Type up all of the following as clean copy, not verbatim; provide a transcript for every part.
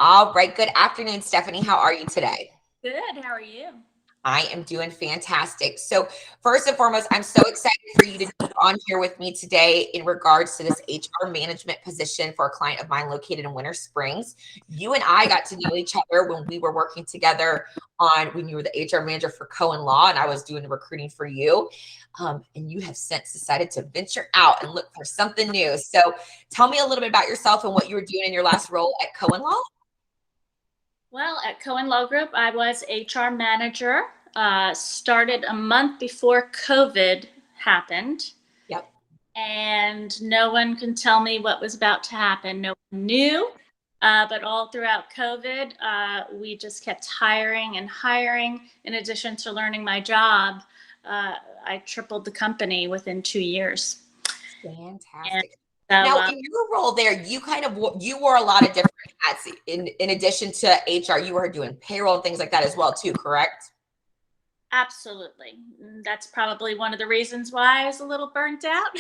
All right. Good afternoon, Stephanie. How are you today? Good. How are you? I am doing fantastic. So, first and foremost, I'm so excited for you to be on here with me today in regards to this HR management position for a client of mine located in Winter Springs. You and I got to know each other when we were working together on when you were the HR manager for Cohen Law and I was doing the recruiting for you. And you have since decided to venture out and look for something new. So, tell me a little bit about yourself and what you were doing in your last role at Cohen Law. Well, at Cohen Law Group, I was HR manager. Started a month before COVID happened, Yep. and no one can tell me what was about to happen. No one knew. But all throughout COVID, we just kept hiring and hiring. In addition to learning my job, I tripled the company within 2 years. And Fantastic. so, Now, in your role there, you wore a lot of different hats. In addition to HR, you were doing payroll and things like that as well, too. Correct? absolutely. That's probably one of the reasons why I was a little burnt out.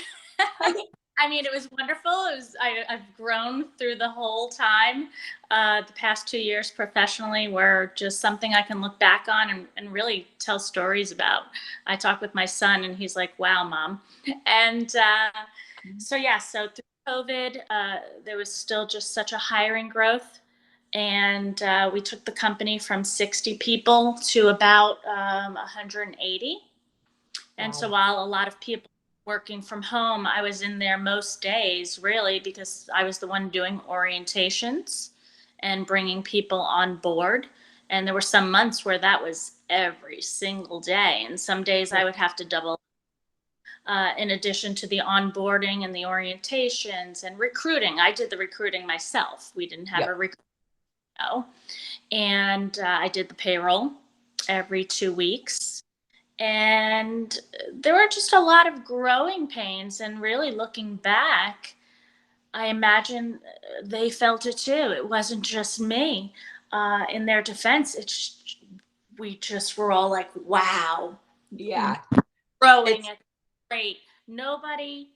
I mean, it was wonderful. I've grown through the whole time. The past 2 years professionally were just something I can look back on and really tell stories about. I talk with my son, and he's like, "Wow, mom." And so through COVID, there was still just such a hiring growth. And we took the company from 60 people to about 180. And so Wow. while a lot of people working from home, I was in there most days, really, because I was the one doing orientations and bringing people on board. And there were some months where that was every single day. And some days I would have to double, in addition to the onboarding and the orientations and recruiting. I did the recruiting myself. We didn't have a Yep. recruiter. And I did the payroll every 2 weeks. And there were just a lot of growing pains. And really looking back, I imagine they felt it too. It wasn't just me. In their defense, we just were all like, wow, Yeah. growing It's at the rate. Nobody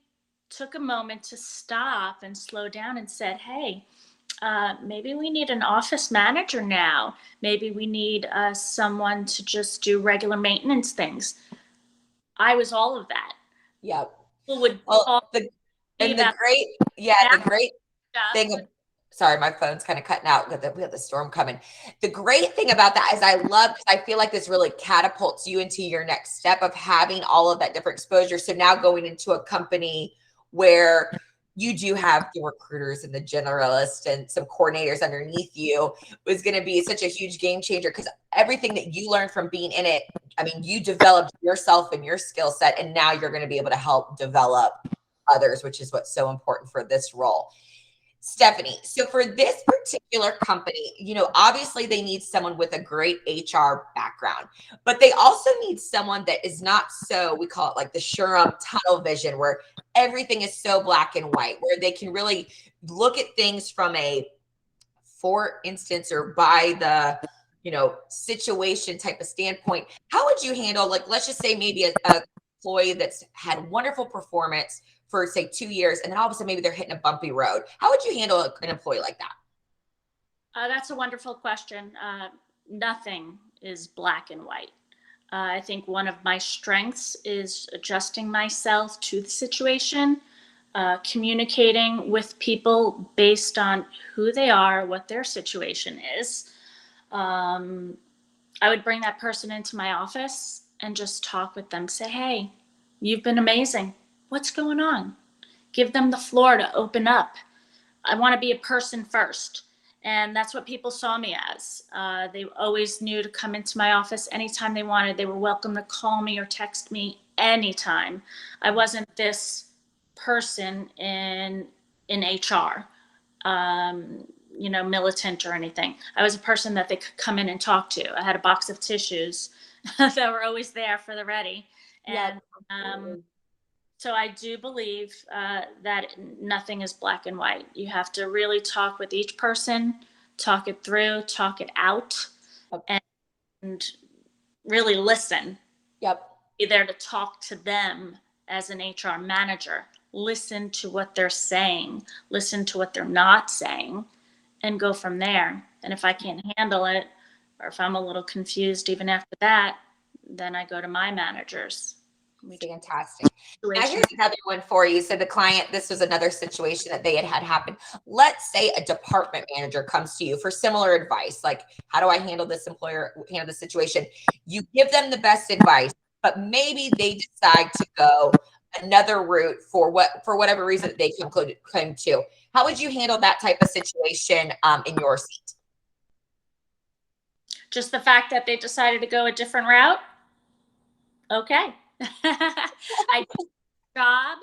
took a moment to stop and slow down and said, hey, maybe we need an office manager now. Maybe we need someone to just do regular maintenance things. I was all of that. yep. People would Well, call the me and the about great, yeah, that the great stuff. thing. Sorry, my phone's kind of cutting out because we have the storm coming. The great thing about that is I love because I feel like this really catapults you into your next step of having all of that different exposure. So now going into a company where you do have the recruiters and the generalists and some coordinators underneath you was going to be such a huge game changer because everything that you learned from being in it, I mean, you developed yourself and your skill set, and now you're going to be able to help develop others, which is what's so important for this role. Stephanie, so for this particular company, obviously they need someone with a great HR background, but they also need someone that is not so, we call it like the Sherm tunnel vision, where everything is so black and white, where they can really look at things from a, for instance, or by the, situation type of standpoint. How would you handle, like, let's just say maybe a employee that's had wonderful performance for say 2 years, and then all of a sudden maybe they're hitting a bumpy road. How would you handle an employee like that? That's a wonderful question. Nothing is black and white. I think one of my strengths is adjusting myself to the situation, communicating with people based on who they are, what their situation is. Um, I would bring that person into my office and just talk with them. Say, hey, you've been amazing. What's going on? Give them the floor to open up. I want to be a person first. And that's what people saw me as. They always knew to come into my office anytime they wanted. They were welcome to call me or text me anytime. I wasn't this person in HR, militant or anything. I was a person that they could come in and talk to. I had a box of tissues that were always there for the ready. Yep, And absolutely. so I do believe that nothing is black and white. You have to really talk with each person, talk it through, talk it out, Yep. and really listen. Yep. Be there to talk to them as an HR manager. Listen to what they're saying, listen to what they're not saying, and go from there. And if I can't handle it, or if I'm a little confused even after that, then I go to my managers. Fantastic. Now here's another one for you. So the client, this was another situation that they had happen. Let's say a department manager comes to you for similar advice, like how do I handle this handle this situation? You give them the best advice, but maybe they decide to go another route for whatever reason that they claim to. How would you handle that type of situation in your seat? Just the fact that they decided to go a different route. Okay. I job.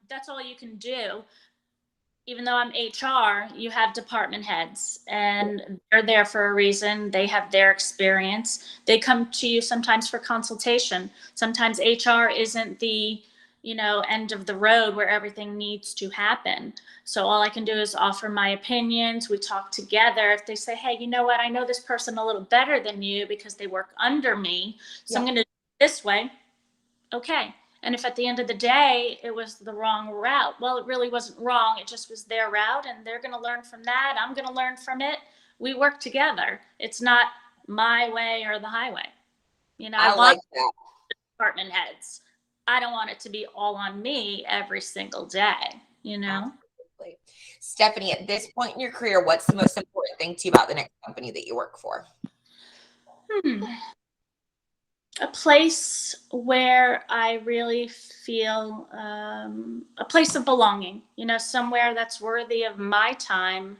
That's all you can do. Even though I'm HR, you have department heads and they're there for a reason. They have their experience. They come to you sometimes for consultation. Sometimes HR isn't the, end of the road where everything needs to happen. So all I can do is offer my opinions. We talk together. If they say, hey, you know what? I know this person a little better than you because they work under me. So I'm going to do it this way. Okay. And if at the end of the day it was the wrong route, well, it really wasn't wrong. It just was their route and they're going to learn from that. I'm going to learn from it. We work together. It's not my way or the highway. I like that. Department heads. I don't want it to be all on me every single day, Absolutely. Stephanie, at this point in your career, what's the most important thing to you about the next company that you work for? A place where I really feel a place of belonging, somewhere that's worthy of my time,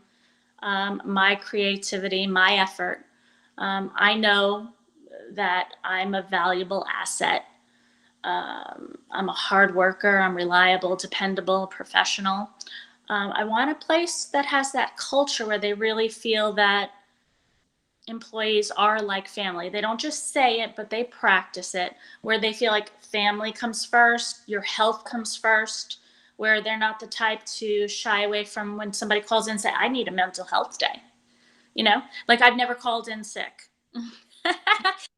my creativity, my effort. I know that I'm a valuable asset. I'm a hard worker, I'm reliable, dependable, professional. I want a place that has that culture where they really feel that employees are like family. They don't just say it, but they practice it, where they feel like family comes first, your health comes first, where they're not the type to shy away from when somebody calls in and say, I need a mental health day. Like I've never called in sick.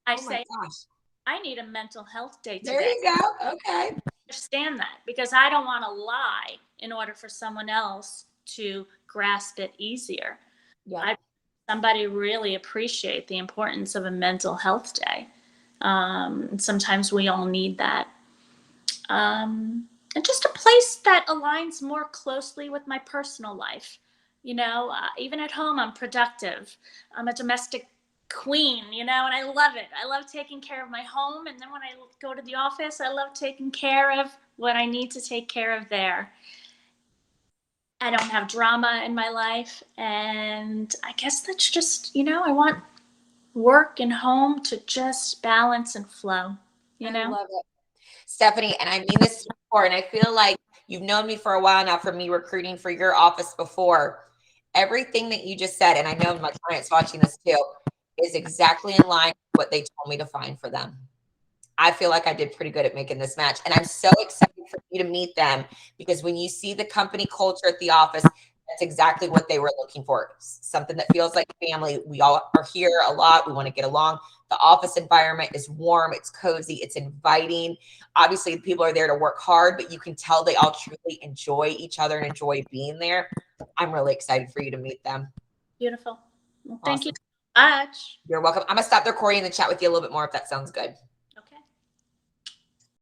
I say, I need a mental health day today. There you go. Okay. Understand that because I don't want to lie in order for someone else to grasp it easier. Yeah. Somebody really appreciate the importance of a mental health day. Sometimes we all need that. And just a place that aligns more closely with my personal life. Even at home, I'm productive. I'm a domestic queen, and I love it. I love taking care of my home. And then when I go to the office, I love taking care of what I need to take care of there. I don't have drama in my life. And I guess that's just, I want work and home to just balance and flow, I love it. Stephanie, and I mean this before, and I feel like you've known me for a while now from me recruiting for your office before. Everything that you just said, and I know my clients watching this too, is exactly in line with what they told me to find for them. I feel like I did pretty good at making this match. And I'm so excited for you to meet them because when you see the company culture at the office, that's exactly what they were looking for. Something that feels like family. We all are here a lot. We want to get along. The office environment is warm. It's cozy. It's inviting. Obviously, people are there to work hard, but you can tell they all truly enjoy each other and enjoy being there. I'm really excited for you to meet them. Beautiful. Well, thank you so much. You're welcome. I'm going to stop the recording and chat with you a little bit more if that sounds good.